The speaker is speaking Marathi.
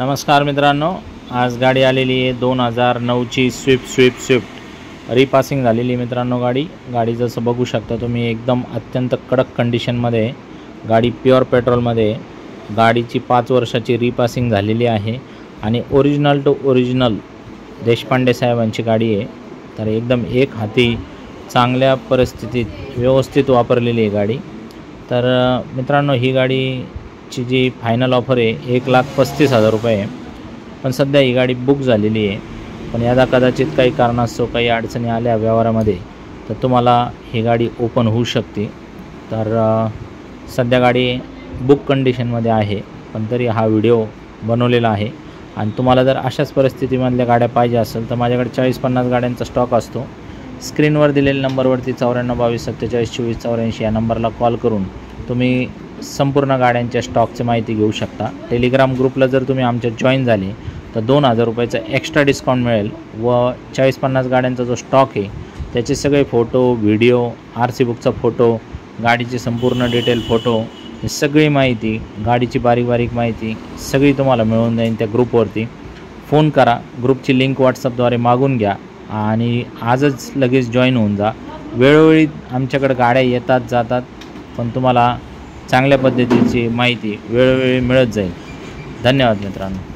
नमस्कार मित्रांनो, आज गाडी आलेली आहे 2009ची स्विफ्ट रिपासिंग झालेली मित्रांनो। गाडी जसं बघू शकता तुम्ही एकदम अत्यंत कडक कंडिशनमध्ये गाडी प्युअर पेट्रोलमध्ये गाडीची 5 वर्षाची रिपासिंग झालेली आहे आणि ओरिजिनल टू ओरिजिनल देशपांडे साहेबांची गाडी आहे। तर एकदम एक हाती चांगल्या परिस्थितीत व्यवस्थित वापरलेली आहे गाडी। तर मित्रांनो, ही गाडीची जी फायनल ऑफर आहे 1,35,000 रुपये आहे, पण सध्या ही गाडी बुक झालेली आहे। पण यादा कदाचित काही कारणास्तव काही अडचणी आल्या व्यवहारामध्ये तर तुम्हाला ही गाडी ओपन होऊ शकते। तर सध्या गाडी बुक कंडिशनमध्ये आहे, पण तरी हा व्हिडिओ बनवलेला आहे। आणि तुम्हाला जर अशाच परिस्थितीमधल्या गाड्या पाहिजे असेल तर माझ्याकडे 40-50 गाड्यांचा स्टॉक असतो। स्क्रीनवर दिलेल्या नंबरवरती 9422472484 या नंबरला कॉल करून तुम्ही संपूर्ण गाड्यांच्या स्टॉकची माहिती घेऊ शकता। टेलिग्राम ग्रुपला जर तुम्ही आमच्या जॉईन झाले तर 2,000 रुपयाचा एक्स्ट्रा डिस्काउंट मिळेल व 40-50 गाड्यांचा जो स्टॉक आहे त्याचे सगळे फोटो, व्हिडिओ, RC बुकचा फोटो, गाडीची संपूर्ण डिटेल फोटो, ही सगळी माहिती, गाडीची बारीक माहिती सगळी तुम्हाला मिळून जाईल त्या ग्रुपवरती। फोन करा, ग्रुपची लिंक व्हॉट्सअपद्वारे मागून घ्या आणि आजच लगेच जॉईन होऊन जा। वेळोवेळी आमच्याकडे गाड्या येतात जातात, पण तुम्हाला चांगल्या पद्धतीची माहिती वेळोवेळी मिळत जाईल। धन्यवाद मित्रांनो।